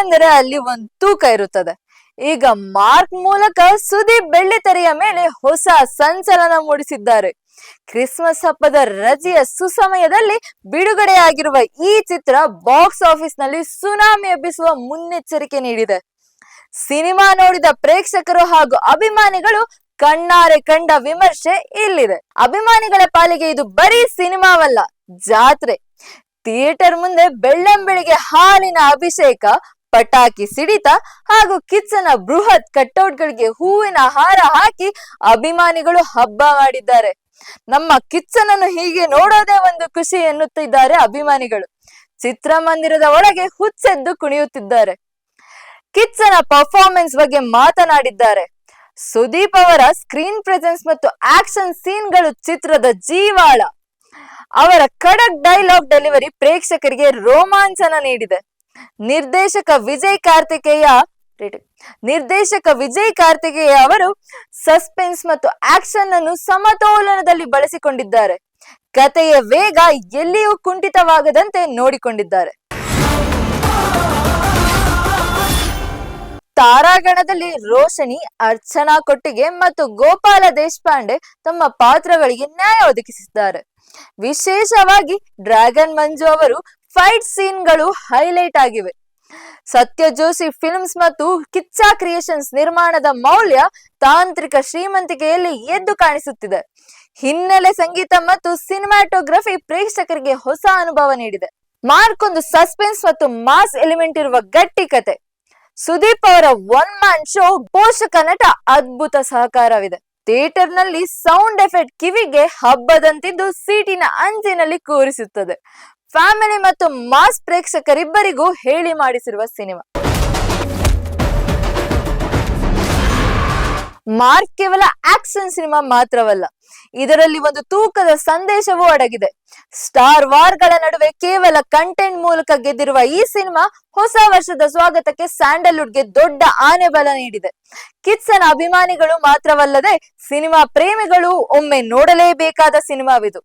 ಎಂದರೆ ಅಲ್ಲಿ ಒಂದು ತೂಕ ಇರುತ್ತದೆ. ಈಗ ಮಾರ್ಕ್ ಮೂಲಕ ಸುದೀಪ್ ಬೆಳ್ಳಿತೆರೆಯ ಮೇಲೆ ಹೊಸ ಸಂಚಲನ ಮೂಡಿಸಿದ್ದಾರೆ. ಕ್ರಿಸ್ಮಸ್ ಹಬ್ಬದ ರಜೆಯ ಸುಸಮಯದಲ್ಲಿ ಬಿಡುಗಡೆಯಾಗಿರುವ ಈ ಚಿತ್ರ ಬಾಕ್ಸ್ ಆಫೀಸ್ ನಲ್ಲಿ ಸುನಾಮಿ ಎಬ್ಬಿಸುವ ಮುನ್ನೆಚ್ಚರಿಕೆ ನೀಡಿದೆ. ಸಿನಿಮಾ ನೋಡಿದ ಪ್ರೇಕ್ಷಕರು ಹಾಗೂ ಅಭಿಮಾನಿಗಳು ಕಣ್ಣಾರೆ ಕಂಡ ವಿಮರ್ಶೆ ಇಲ್ಲಿದೆ. ಅಭಿಮಾನಿಗಳ ಪಾಲಿಗೆ ಇದು ಬರೀ ಸಿನಿಮಾವಲ್ಲ, ಜಾತ್ರೆ. ಥಿಯೇಟರ್ ಮುಂದೆ ಬೆಳ್ಳಂಬೆಳಿಗ್ಗೆ ಹಾಲಿನ ಅಭಿಷೇಕ, ಪಟಾಕಿ ಸಿಡಿತ ಹಾಗೂ ಕಿಚ್ಚನ ಬೃಹತ್ ಕಟೌಟ್ಗಳಿಗೆ ಹೂವಿನ ಹಾರ ಹಾಕಿ ಅಭಿಮಾನಿಗಳು ಹಬ್ಬ ಮಾಡಿದ್ದಾರೆ. ನಮ್ಮ ಕಿಚ್ಚನನ್ನು ಹೀಗೆ ನೋಡೋದೇ ಒಂದು ಖುಷಿ ಎನ್ನುತ್ತಿದ್ದಾರೆ ಅಭಿಮಾನಿಗಳು. ಚಿತ್ರಮಂದಿರದ ಒಳಗೆ ಹುಚ್ಚೆದ್ದು ಕುಣಿಯುತ್ತಿದ್ದಾರೆ. ಕಿಚ್ಚನ ಪರ್ಫಾರ್ಮೆನ್ಸ್ ಬಗ್ಗೆ ಮಾತನಾಡಿದ್ದಾರೆ. ಸುದೀಪ್ ಅವರ ಸ್ಕ್ರೀನ್ ಪ್ರೆಸೆನ್ಸ್ ಮತ್ತು ಆಕ್ಷನ್ ಸೀನ್ಗಳು ಚಿತ್ರದ ಜೀವಾಳ. ಅವರ ಖಡಕ್ ಡೈಲಾಗ್ ಡೆಲಿವರಿ ಪ್ರೇಕ್ಷಕರಿಗೆ ರೋಮಾಂಚನ ನೀಡಿದೆ. ನಿರ್ದೇಶಕ ವಿಜಯ್ ಕಾರ್ತಿಕೇಯ ಅವರು ಸಸ್ಪೆನ್ಸ್ ಮತ್ತು ಆಕ್ಷನ್ ಅನ್ನು ಸಮತೋಲನದಲ್ಲಿ ಬಳಸಿಕೊಂಡಿದ್ದಾರೆ. ಕಥೆಯ ವೇಗ ಎಲ್ಲಿಯೂ ಕುಂಠಿತವಾಗದಂತೆ ನೋಡಿಕೊಂಡಿದ್ದಾರೆ. ತಾರಾಗಣದಲ್ಲಿ ರೋಶನಿ, ಅರ್ಚನಾ ಕೊಟ್ಟಿಗೆ ಮತ್ತು ಗೋಪಾಲ ದೇಶಪಾಂಡೆ ತಮ್ಮ ಪಾತ್ರಗಳಿಗೆ ನ್ಯಾಯ ಒದಗಿಸಿದ್ದಾರೆ. ವಿಶೇಷವಾಗಿ ಡ್ರ್ಯಾಗನ್ ಮಂಜು ಅವರು ಫೈಟ್ ಸೀನ್ಗಳು ಹೈಲೈಟ್ ಆಗಿವೆ. ಸತ್ಯ ಜೋಶಿ ಫಿಲ್ಮ್ಸ್ ಮತ್ತು ಕಿಚ್ಚ ಕ್ರಿಯೇಷನ್ಸ್ ನಿರ್ಮಾಣದ ಮೌಲ್ಯ ತಾಂತ್ರಿಕ ಶ್ರೀಮಂತಿಕೆಯಲ್ಲಿ ಎದ್ದು ಕಾಣಿಸುತ್ತಿದೆ. ಹಿನ್ನೆಲೆ ಸಂಗೀತ ಮತ್ತು ಸಿನಿಮಾಟೋಗ್ರಫಿ ಪ್ರೇಕ್ಷಕರಿಗೆ ಹೊಸ ಅನುಭವ ನೀಡಿದೆ. ಮಾರ್ಕ್ ಒಂದು ಸಸ್ಪೆನ್ಸ್ ಮತ್ತು ಮಾಸ್ ಎಲಿಮೆಂಟ್ ಇರುವ ಗಟ್ಟಿ ಕತೆ. ಸುದೀಪ್ ಅವರ ಒನ್ ಮ್ಯಾನ್ ಶೋ ಪೋಷಕ ನಟ ಅದ್ಭುತ ಸಹಕಾರವಿದೆ. ಥಿಯೇಟರ್ ನಲ್ಲಿ ಸೌಂಡ್ ಎಫೆಕ್ಟ್ ಕಿವಿಗೆ ಹಬ್ಬದಂತಿದ್ದು ಸೀಟಿನ ಅಂಚಿನಲ್ಲಿ ಕೂರಿಸುತ್ತದೆ. ಫ್ಯಾಮಿಲಿ ಮತ್ತು ಮಾಸ್ ಪ್ರೇಕ್ಷಕರಿಬ್ಬರಿಗೂ ಹೇಳಿ ಮಾಡಿಸಿರುವ ಸಿನಿಮಾ. ಮಾರ್ಕ್ ಕೇವಲ ಆಕ್ಷನ್ ಸಿನಿಮಾ ಮಾತ್ರವಲ್ಲ, ಇದರಲ್ಲಿ ಒಂದು ತೂಕದ ಸಂದೇಶವೂ ಅಡಗಿದೆ. ಸ್ಟಾರ್ ವಾರ್ಗಳ ನಡುವೆ ಕೇವಲ ಕಂಟೆಂಟ್ ಮೂಲಕ ಗೆದ್ದಿರುವ ಈ ಸಿನಿಮಾ ಹೊಸ ವರ್ಷದ ಸ್ವಾಗತಕ್ಕೆ ಸ್ಯಾಂಡಲ್ವುಡ್ಗೆ ದೊಡ್ಡ ಆನೆಬಲ ನೀಡಿದೆ. ಕಿಚ್ಚನ ಅಭಿಮಾನಿಗಳು ಮಾತ್ರವಲ್ಲದೆ ಸಿನಿಮಾ ಪ್ರೇಮಿಗಳು ಒಮ್ಮೆ ನೋಡಲೇಬೇಕಾದ ಸಿನಿಮಾವಿದು.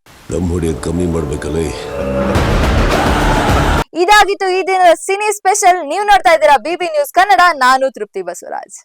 ಇದಾಗಿತ್ತು ಈ ದಿನದ ಸಿನಿ ಸ್ಪೆಷಲ್. ನೀವು ನೋಡ್ತಾ ಇದ್ದೀರಾ ಬಿಬಿ ನ್ಯೂಸ್ ಕನ್ನಡ. ನಾನು ತೃಪ್ತಿ ಬಸವರಾಜ್.